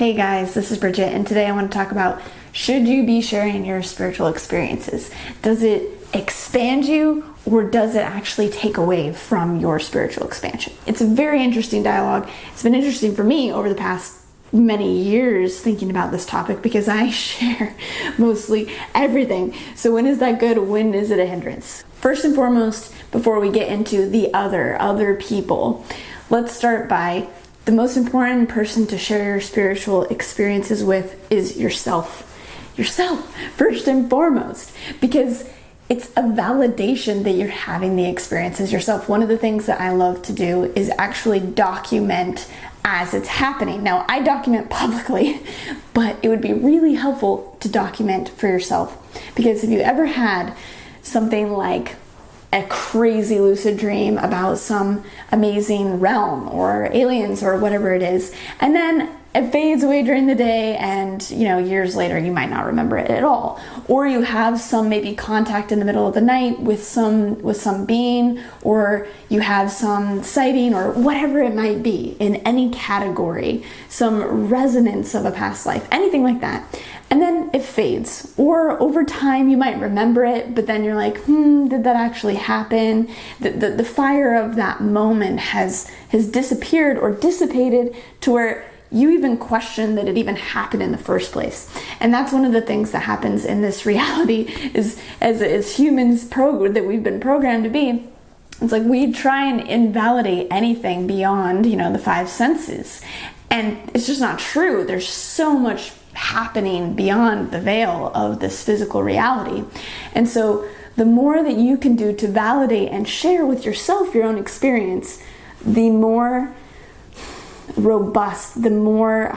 Hey guys, this is Bridget, and today I want to talk about, should you be sharing your spiritual experiences? Does it expand you, or does it actually take away from your spiritual expansion? It's a very interesting dialogue. It's been interesting for me over the past many years thinking about this topic because I share mostly everything. So when is that good? When is it a hindrance? First and foremost, before we get into the other people, let's start by the most important person to share your spiritual experiences with is yourself. Yourself, first and foremost, because it's a validation that you're having the experiences yourself. One of the things that I love to do is actually document as it's happening. Now, I document publicly, but it would be really helpful to document for yourself, because if you ever had something like a crazy lucid dream about some amazing realm or aliens or whatever it is, and then it fades away during the day, and years later you might not remember it at all, or you have some maybe contact in the middle of the night with some being, or you have some sighting or whatever it might be in any category, some resonance of a past life, anything like that, and then it fades, or over time you might remember it, but then you're like, did that actually happen? The fire of that moment has disappeared or dissipated to where you even question that it even happened in the first place. And that's one of the things that happens in this reality is as humans that we've been programmed to be. It's like we try and invalidate anything beyond, the five senses. And it's just not true. There's so much happening beyond the veil of this physical reality. And so the more that you can do to validate and share with yourself your own experience, the more robust, the more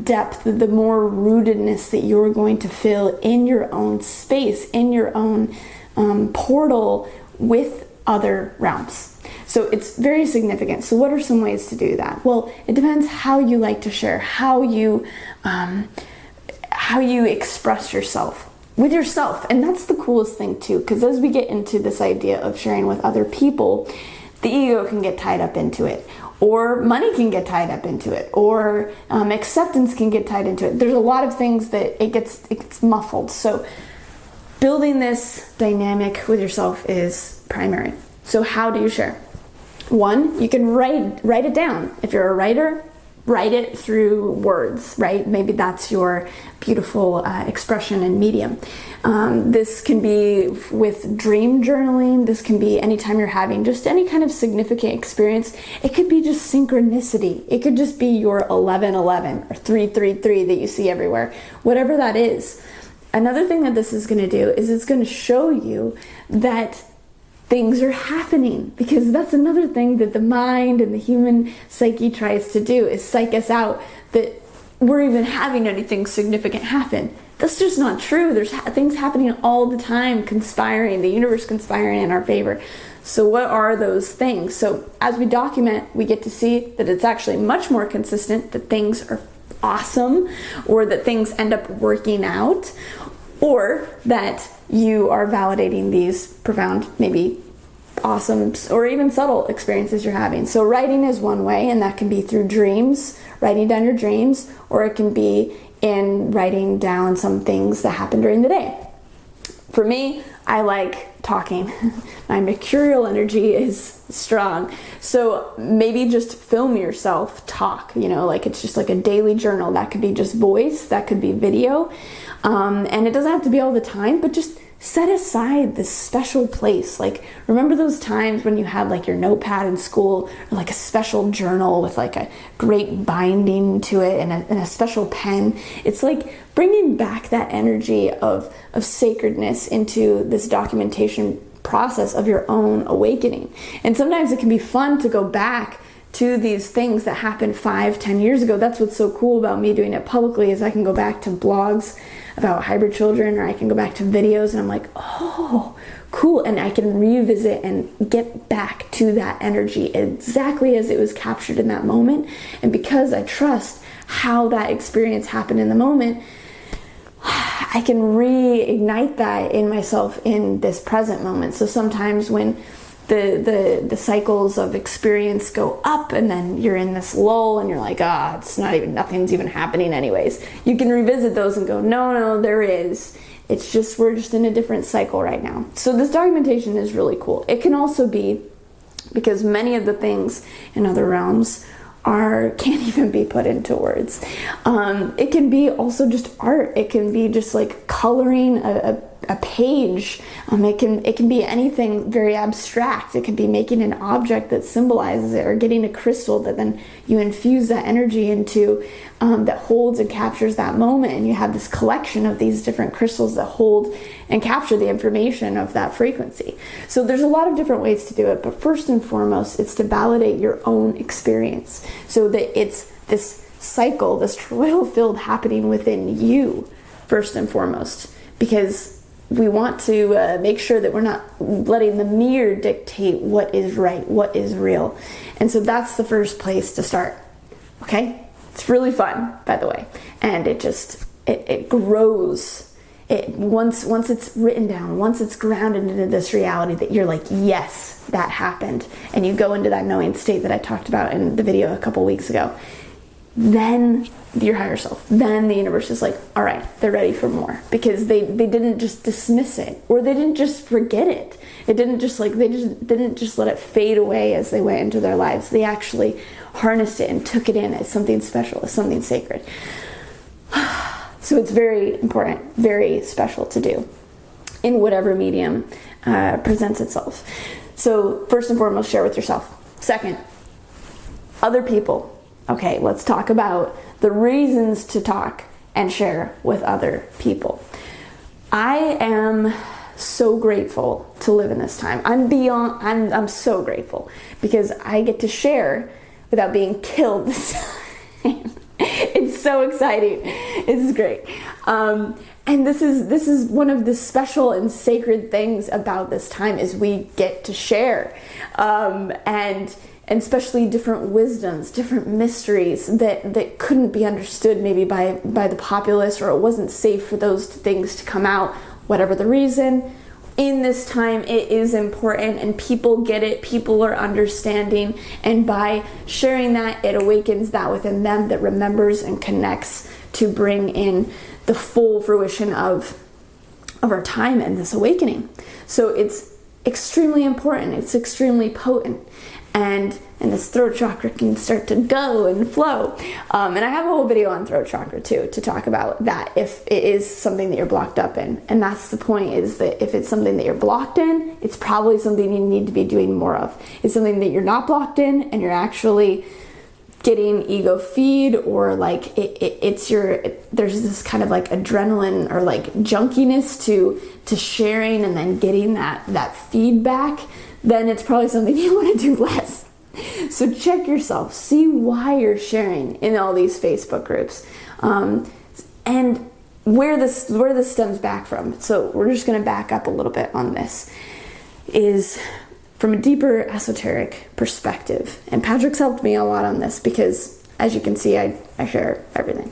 depth, the more rootedness that you're going to feel in your own space, in your own portal with other realms. So it's very significant. So what are some ways to do that? Well, it depends how you like to share, how you express yourself with yourself. And that's the coolest thing too, because as we get into this idea of sharing with other people, the ego can get tied up into it, or money can get tied up into it, or acceptance can get tied into it. There's a lot of things that it gets muffled. So building this dynamic with yourself is primary. So how do you share? One, you can write it down. If you're a writer, write it through words, right? Maybe that's your beautiful expression and medium. This can be with dream journaling. This can be anytime you're having just any kind of significant experience. It could be just synchronicity. It could just be your 1111 or 333 that you see everywhere, whatever that is. Another thing that this is going to do is it's going to show you that things are happening, because that's another thing that the mind and the human psyche tries to do, is psych us out that we're even having anything significant happen. That's just not true. There's things happening all the time, conspiring, the universe conspiring in our favor. So what are those things? So as we document, we get to see that it's actually much more consistent, that things are awesome, or that things end up working out, or that you are validating these profound, maybe awesome, or even subtle experiences you're having. So writing is one way, and that can be through dreams, writing down your dreams, or it can be in writing down some things that happen during the day. For me, I like talking. My mercurial energy is strong. So maybe just film yourself talk, like it's just like a daily journal. That could be just voice, that could be video. And it doesn't have to be all the time, but just set aside this special place. Like, remember those times when you had like your notepad in school, or like a special journal with like a great binding to it and a special pen? It's like bringing back that energy of sacredness into this documentation process of your own awakening. And sometimes it can be fun to go back to these things that happened 5-10 years ago. That's what's so cool about me doing it publicly, is I can go back to blogs about hybrid children, or I can go back to videos and I'm like, oh, cool. And I can revisit and get back to that energy exactly as it was captured in that moment. And because I trust how that experience happened in the moment, I can reignite that in myself in this present moment. So sometimes when the cycles of experience go up, and then you're in this lull and you're like, it's not even, nothing's even happening anyways. You can revisit those and go, no, there is. It's just, we're just in a different cycle right now. So this documentation is really cool. It can also be, because many of the things in other realms can't even be put into words. It can be also just art. It can be just like coloring a page. It can be anything very abstract. It can be making an object that symbolizes it, or getting a crystal that then you infuse that energy into, that holds and captures that moment, and you have this collection of these different crystals that hold and capture the information of that frequency. So there's a lot of different ways to do it, but first and foremost, it's to validate your own experience, so that it's this cycle, this travail field happening within you first and foremost, because we want to make sure that we're not letting the mirror dictate what is right, what is real. And so that's the first place to start. Okay? It's really fun, by the way. And it grows. Once it's written down, once it's grounded into this reality that you're like, yes, that happened. And you go into that knowing state that I talked about in the video a couple weeks ago. Then your higher self, then the universe is like, all right, they're ready for more, because they didn't just dismiss it, or they didn't just forget it. They didn't just let it fade away as they went into their lives. They actually harnessed it and took it in as something special, as something sacred. So it's very important, very special to do in whatever medium presents itself. So first and foremost, share with yourself. Second, other people. Okay, let's talk about the reasons to talk and share with other people. I am so grateful to live in this time. I'm so grateful, because I get to share without being killed this time. It's so exciting. It's great. And this is one of the special and sacred things about this time, is we get to share. And especially different wisdoms, different mysteries that couldn't be understood maybe by the populace, or it wasn't safe for those things to come out, whatever the reason. In this time, it is important, and people get it, people are understanding, and by sharing that, it awakens that within them that remembers and connects to bring in the full fruition of our time and this awakening. So it's extremely important, it's extremely potent. And this throat chakra can start to go and flow. And I have a whole video on throat chakra too, to talk about that if it is something that you're blocked up in. And that's the point, is that if it's something that you're blocked in, it's probably something you need to be doing more of. It's something that you're not blocked in, and you're actually getting ego feed, or like there's this kind of like adrenaline or like junkiness to sharing and then getting that feedback. Then it's probably something you want to do less. So check yourself, see why you're sharing in all these Facebook groups, and where this stems back from. So we're just going to back up a little bit on this, is from a deeper esoteric perspective. And Patrick's helped me a lot on this, because as you can see, I share everything.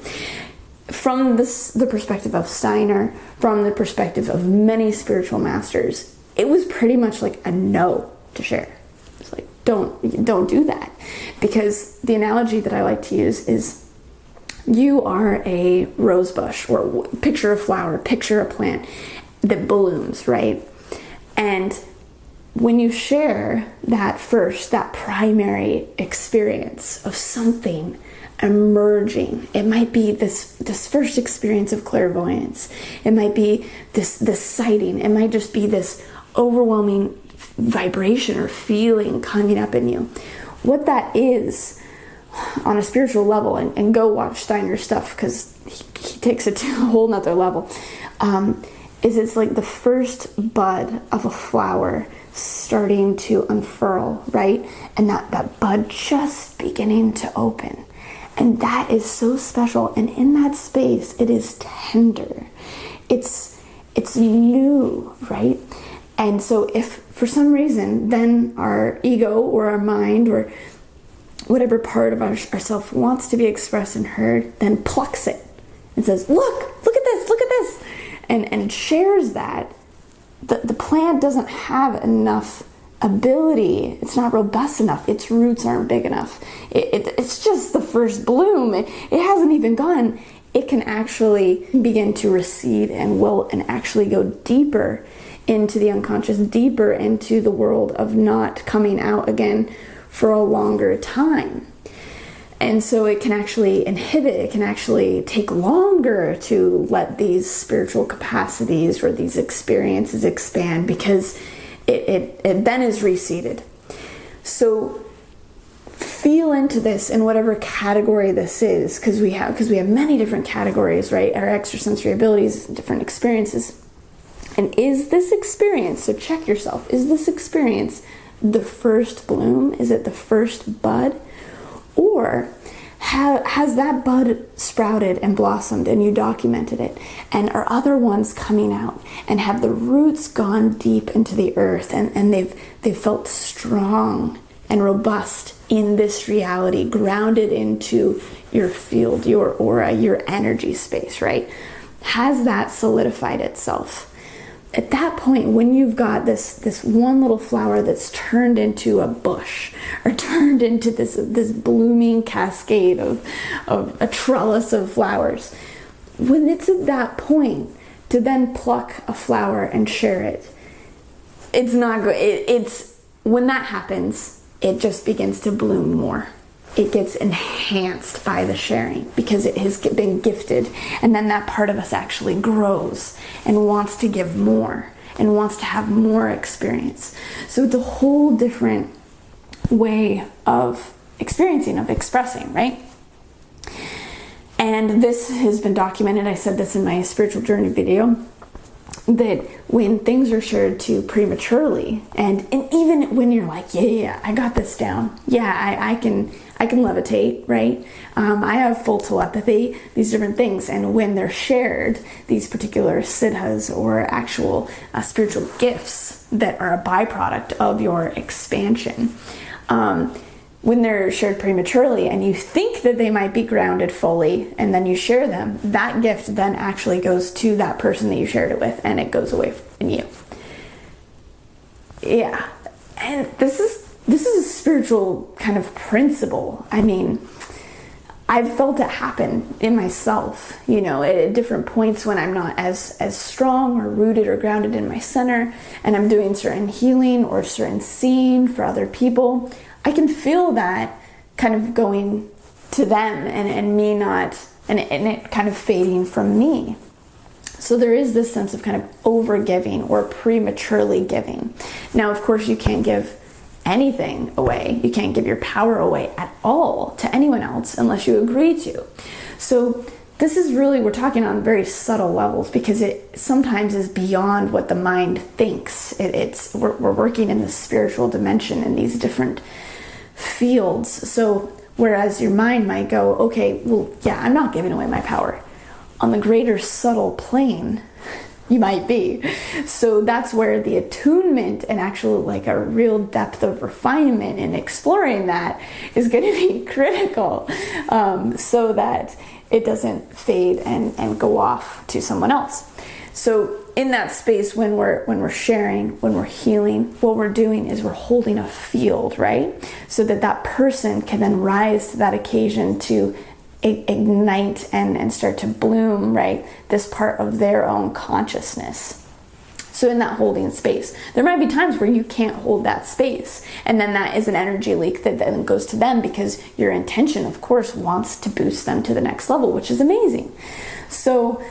From the perspective of Steiner, from the perspective of many spiritual masters, it was pretty much like a no to share. It's like, don't do that. Because the analogy that I like to use is, you are a rose bush, or picture a flower, picture a plant that blooms, right? And when you share that primary experience of something emerging, it might be this first experience of clairvoyance, it might be this sighting, it might just be this overwhelming vibration or feeling coming up in you. What that is on a spiritual level, and go watch Steiner's stuff, because he takes it to a whole nother level, is it's like the first bud of a flower starting to unfurl, right? And that bud just beginning to open. And that is so special. And in that space, it is tender. It's new, right? And so if for some reason then our ego or our mind or whatever part of ourself wants to be expressed and heard, then plucks it and says, look at this, and shares that, the plant doesn't have enough ability, it's not robust enough, its roots aren't big enough, it's just the first bloom, it hasn't even gone, it can actually begin to recede and will and actually go deeper into the unconscious, deeper into the world of not coming out again for a longer time. And so it can actually inhibit, it can actually take longer to let these spiritual capacities or these experiences expand, because it then is reseeded. So feel into this in whatever category this is, because we have many different categories, right? Our extrasensory abilities, different experiences. And is this experience, so check yourself, is this experience the first bloom? Is it the first bud? Or has that bud sprouted and blossomed and you documented it? And are other ones coming out? And have the roots gone deep into the earth and they've felt strong and robust in this reality, grounded into your field, your aura, your energy space, right? Has that solidified itself? At that point, when you've got this one little flower that's turned into a bush, or turned into this blooming cascade of a trellis of flowers, when it's at that point to then pluck a flower and share it, it's not good. It's when that happens, it just begins to bloom more. It gets enhanced by the sharing because it has been gifted, and then that part of us actually grows and wants to give more and wants to have more experience. So it's a whole different way of experiencing, of expressing, right? And this has been documented. I said this in my spiritual journey video, that when things are shared too prematurely, and even when you're like, yeah, I got this down. Yeah, I can levitate, right? I have full telepathy, these different things. And when they're shared, these particular siddhas or actual spiritual gifts that are a byproduct of your expansion, when they're shared prematurely and you think that they might be grounded fully, and then you share them, that gift then actually goes to that person that you shared it with, and it goes away from you. Yeah, and this is a spiritual kind of principle. I mean, I've felt it happen in myself, at different points when I'm not as strong or rooted or grounded in my center, and I'm doing certain healing or certain seeing for other people. I can feel that kind of going to them and me not, and it kind of fading from me. So there is this sense of kind of over giving or prematurely giving. Now, of course, you can't give anything away. You can't give your power away at all to anyone else unless you agree to. So this is really, we're talking on very subtle levels, because it sometimes is beyond what the mind thinks. We're working in the spiritual dimension in these different fields. So whereas your mind might go, okay, well, yeah, I'm not giving away my power. On the greater subtle plane, you might be. So that's where the attunement and actual like a real depth of refinement in exploring that is going to be critical, so that it doesn't fade and go off to someone else. So in that space, when we're sharing, when we're healing, what we're doing is we're holding a field, right? So that person can then rise to that occasion to ignite and start to bloom, right? This part of their own consciousness. So in that holding space, there might be times where you can't hold that space. And then that is an energy leak that then goes to them, because your intention, of course, wants to boost them to the next level, which is amazing. So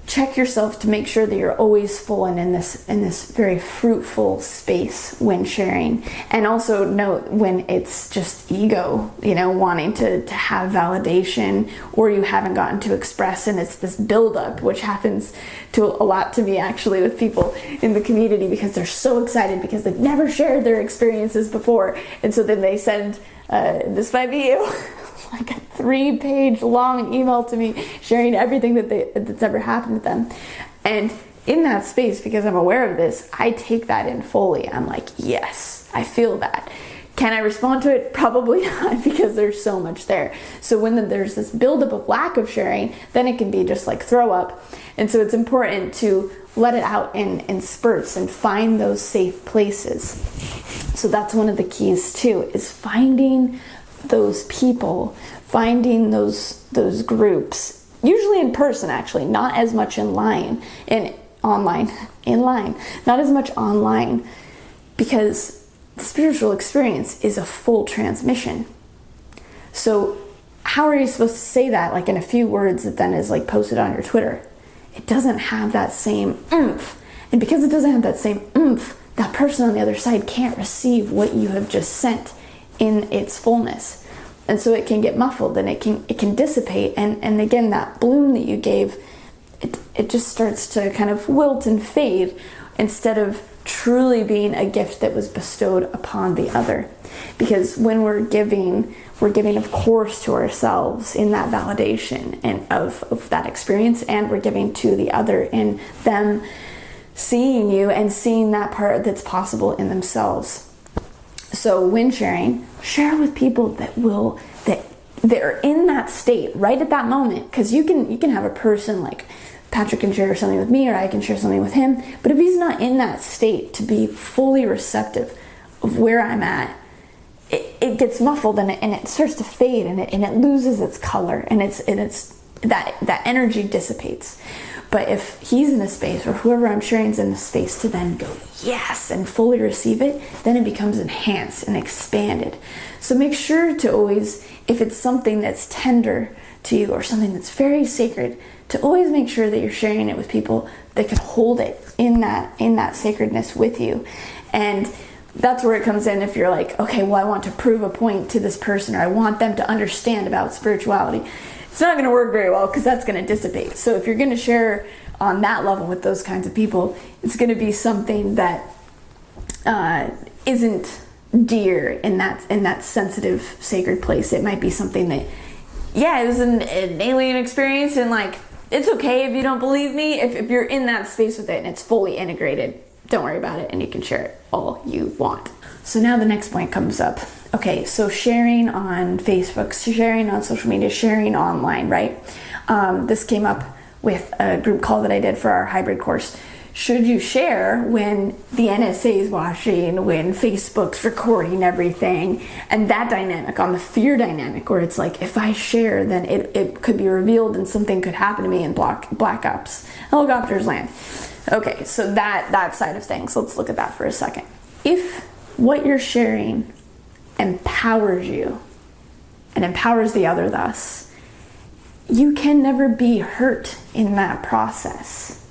check yourself to make sure that you're always full and in this very fruitful space when sharing. And also note when it's just ego, wanting to have validation, or you haven't gotten to express, and it's this buildup, which happens a lot to me actually with people in the community, because they're so excited because they've never shared their experiences before. And so then they send, this might be you, like a 3-page long email to me sharing everything that's ever happened to them. And in that space, because I'm aware of this, I take that in fully. I'm like, yes, I feel that. Can I respond to it? Probably not, because there's so much there. So when there's this buildup of lack of sharing, then it can be just like throw up. And so it's important to let it out in spurts and find those safe places. So that's one of the keys too, is finding those people, finding those groups, usually in person actually, not as much in line, not as much online, because the spiritual experience is a full transmission. So how are you supposed to say that like in a few words that then is like posted on your Twitter? It doesn't have that same oomph. And because it doesn't have that same oomph, that person on the other side can't receive what you have just sent in its fullness. And so it can get muffled and it can dissipate. And again, that bloom that you gave, it just starts to kind of wilt and fade instead of truly being a gift that was bestowed upon the other. Because when we're giving of course to ourselves in that validation and of that experience, and we're giving to the other in them seeing you and seeing that part that's possible in themselves. So when sharing, share with people that are in that state right at that moment. Because you can have a person like Patrick can share something with me, or I can share something with him, but if he's not in that state to be fully receptive of where I'm at, it gets muffled and it starts to fade and it loses its color and it's that energy dissipates. But if he's in a space, or whoever I'm sharing is in a space, to then go yes and fully receive it, then it becomes enhanced and expanded. So make sure to always, if it's something that's tender to you or something that's very sacred, to always make sure that you're sharing it with people that can hold it in that sacredness with you. And that's where it comes in. If you're like, okay, well, I want to prove a point to this person, or I want them to understand about spirituality, it's not going to work very well because that's going to dissipate. So if you're going to share on that level with those kinds of people, it's going to be something that isn't dear in that sensitive, sacred place. It might be something that, yeah, it was an alien experience, and like, it's okay if you don't believe me. If you're in that space with it and it's fully integrated, don't worry about it, and you can share it all you want. So now the next point comes up. Okay, so sharing on Facebook, sharing on social media, sharing online, right? This came up with a group call that I did for our hybrid course. Should you share when the NSA is watching, when Facebook's recording everything, and that dynamic, on the fear dynamic, where it's like, if I share, then it could be revealed and something could happen to me in black ops, helicopters land. Okay, so that side of things, let's look at that for a second. If what you're sharing empowers you and empowers the other thus, you can never be hurt in that process.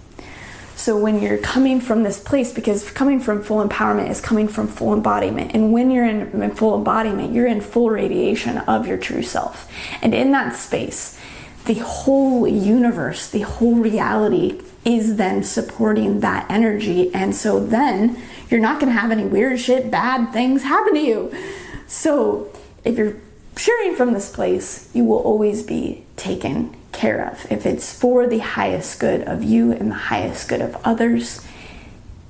So when you're coming from this place, because coming from full empowerment is coming from full embodiment, and when you're in full embodiment, you're in full radiation of your true self. And in that space, the whole universe, the whole reality is then supporting that energy. And so then you're not going to have any weird shit, bad things happen to you. So if you're sharing from this place, you will always be taken care of. If it's for the highest good of you and the highest good of others,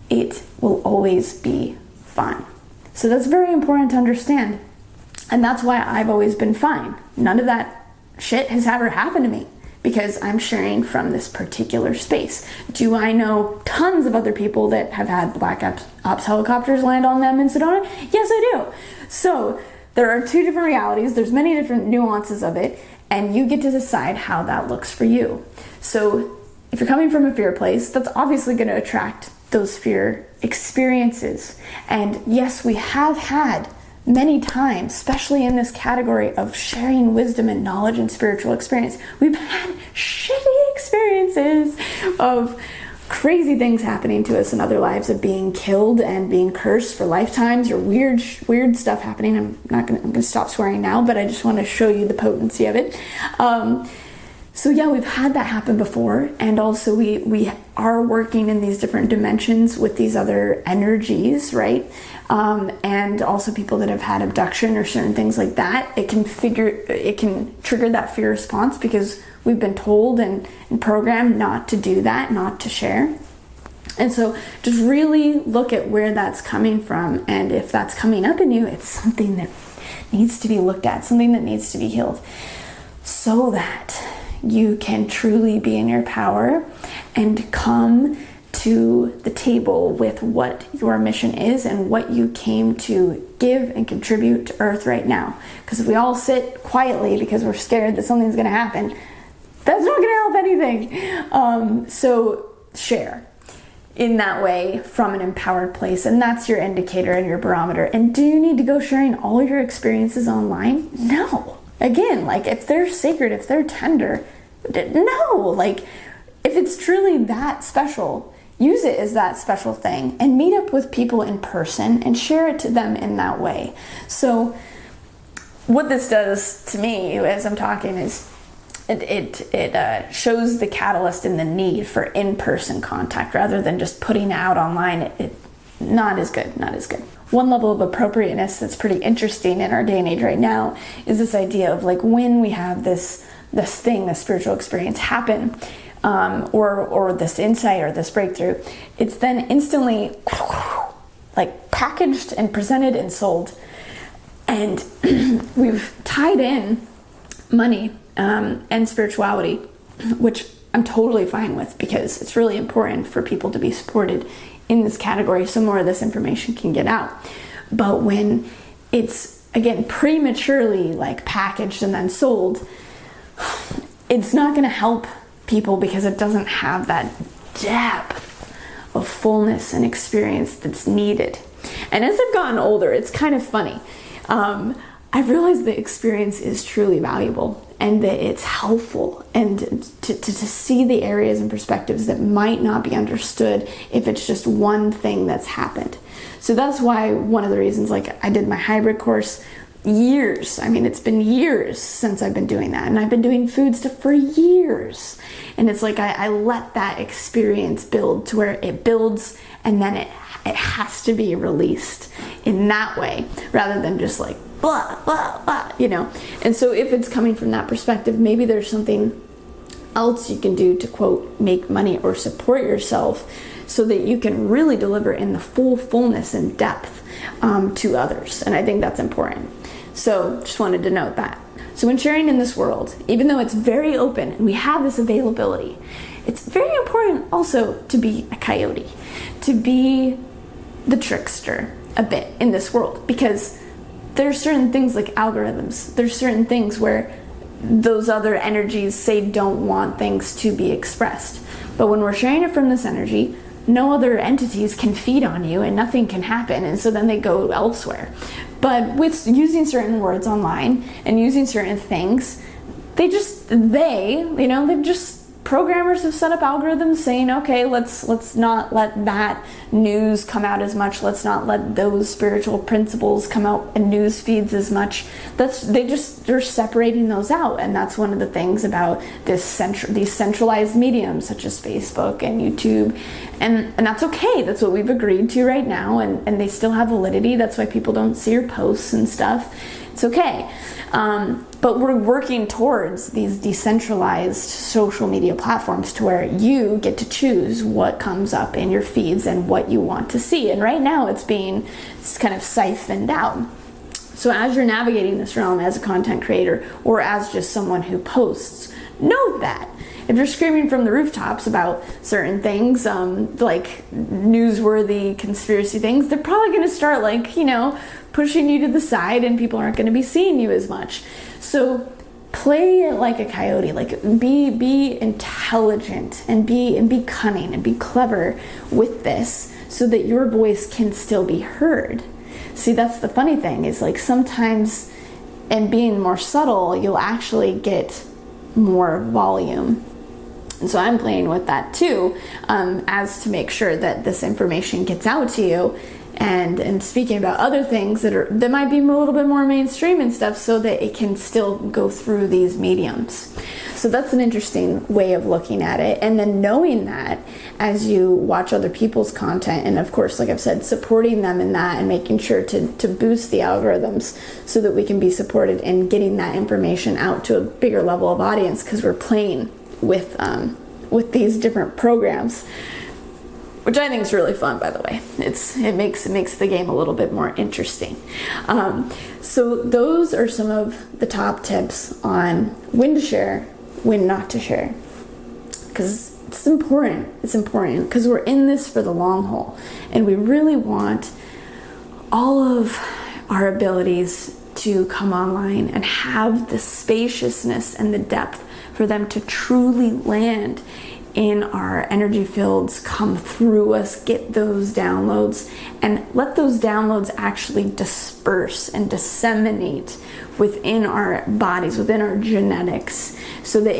it will always be fine. So that's very important to understand. And that's why I've always been fine. None of that shit has ever happened to me, because I'm sharing from this particular space. Do I know tons of other people that have had black ops helicopters land on them in Sedona? Yes, I do. So there are two different realities. There's many different nuances of it, and you get to decide how that looks for you. So if you're coming from a fear place, that's obviously going to attract those fear experiences. And yes, we have had many times, especially in this category of sharing wisdom and knowledge and spiritual experience, we've had shitty experiences of crazy things happening to us in other lives, of being killed and being cursed for lifetimes, or weird stuff happening. I'm gonna stop swearing now, but I just want to show you the potency of it. So yeah, we've had that happen before, and also we are working in these different dimensions with these other energies, right? And also people that have had abduction or certain things like that. It can trigger that fear response because we've been told and programmed not to do that, not to share. And so just really look at where that's coming from, and if that's coming up in you, it's something that needs to be looked at, something that needs to be healed, so that you can truly be in your power and come to the table with what your mission is and what you came to give and contribute to Earth right now. Because if we all sit quietly because we're scared that something's going to happen, that's not going to help anything. So share in that way from an empowered place, and that's your indicator and your barometer. And do you need to go sharing all your experiences online? No. Again, like, if they're sacred, if they're tender, no. Like, if it's truly that special, use it as that special thing and meet up with people in person and share it to them in that way. So what this does to me as I'm talking is it shows the catalyst and the need for in-person contact rather than just putting it out online. Not as good. One level of appropriateness that's pretty interesting in our day and age right now is this idea of, like, when we have this thing, this spiritual experience happen, or this insight or this breakthrough, it's then instantly like packaged and presented and sold. And we've tied in money and spirituality, which I'm totally fine with, because it's really important for people to be supported in this category so more of this information can get out. But when it's, again, prematurely like packaged and then sold, it's not going to help people because it doesn't have that depth of fullness and experience that's needed. And as I've gotten older, it's kind of funny. I've realized the experience is truly valuable and that it's helpful, and to see the areas and perspectives that might not be understood if it's just one thing that's happened. So that's why one of the reasons, like, I did my hybrid course years. I mean, it's been years since I've been doing that, and I've been doing food stuff for years. And it's like I let that experience build to where it builds, and then it has to be released in that way rather than just like blah blah blah, you know. And so if it's coming from that perspective, maybe there's something else you can do to, quote, make money or support yourself so that you can really deliver in the fullness and depth to others. And I think that's important. So just wanted to note that. So when sharing in this world, even though it's very open and we have this availability, it's very important also to be a coyote, to be the trickster a bit in this world, because there's certain things like algorithms. There's certain things where those other energies say don't want things to be expressed. But when we're sharing it from this energy, no other entities can feed on you and nothing can happen, and so then they go elsewhere. But with using certain words online and using certain things, they've just programmers have set up algorithms saying, okay, let's not let that news come out as much. Let's not let those spiritual principles come out in news feeds as much. They're separating those out, and that's one of the things about these centralized mediums such as Facebook and YouTube, and that's okay. That's what we've agreed to right now, and they still have validity. That's why people don't see your posts and stuff. It's okay. But we're working towards these decentralized social media platforms to where you get to choose what comes up in your feeds and what you want to see. And right now it's kind of siphoned out. So as you're navigating this realm as a content creator or as just someone who posts, note that. If you're screaming from the rooftops about certain things, like newsworthy conspiracy things, they're probably going to start pushing you to the side, and people aren't going to be seeing you as much. So play it like a coyote, like be intelligent and be cunning and be clever with this so that your voice can still be heard. See, that's the funny thing is, like, sometimes in being more subtle, you'll actually get more volume. And so I'm playing with that too, as to make sure that this information gets out to you, and speaking about other things that might be a little bit more mainstream and stuff, so that it can still go through these mediums. So that's an interesting way of looking at it. And then knowing that as you watch other people's content, and of course, like I've said, supporting them in that and making sure to boost the algorithms so that we can be supported in getting that information out to a bigger level of audience, because we're playing with these different programs, which I think is really fun, by the way. It makes the game a little bit more interesting. So those are some of the top tips on when to share, when not to share. because it's important. It's important because we're in this for the long haul, and we really want all of our abilities to come online and have the spaciousness and the depth for them to truly land in our energy fields, come through us, get those downloads, and let those downloads actually disperse and disseminate within our bodies, within our genetics, so that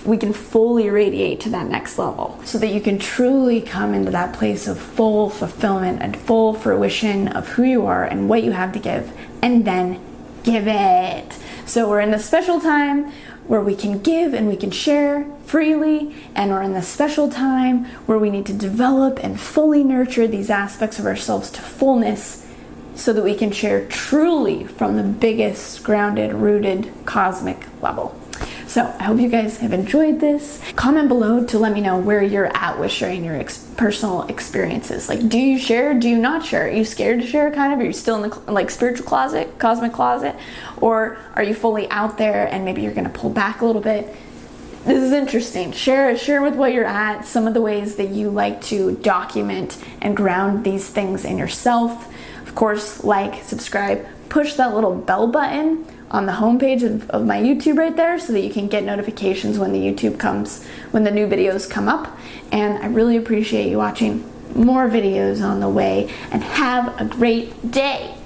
we can fully radiate to that next level, so that you can truly come into that place of full fulfillment and full fruition of who you are and what you have to give, and then give it. So we're in this special time where we can give and we can share freely, and we're in this special time where we need to develop and fully nurture these aspects of ourselves to fullness, so that we can share truly from the biggest grounded, rooted, cosmic level. So I hope you guys have enjoyed this. Comment below to let me know where you're at with sharing your personal experiences. Like, do you share? Do you not share? Are you scared to share, kind of? Are you still in the spiritual closet, cosmic closet? Or are you fully out there and maybe you're gonna pull back a little bit? This is interesting. Share with what you're at, some of the ways that you like to document and ground these things in yourself. Of course, like, subscribe, push that little bell button on the homepage of my YouTube right there, so that you can get notifications when the new videos come up. And I really appreciate you watching. More videos on the way, and have a great day.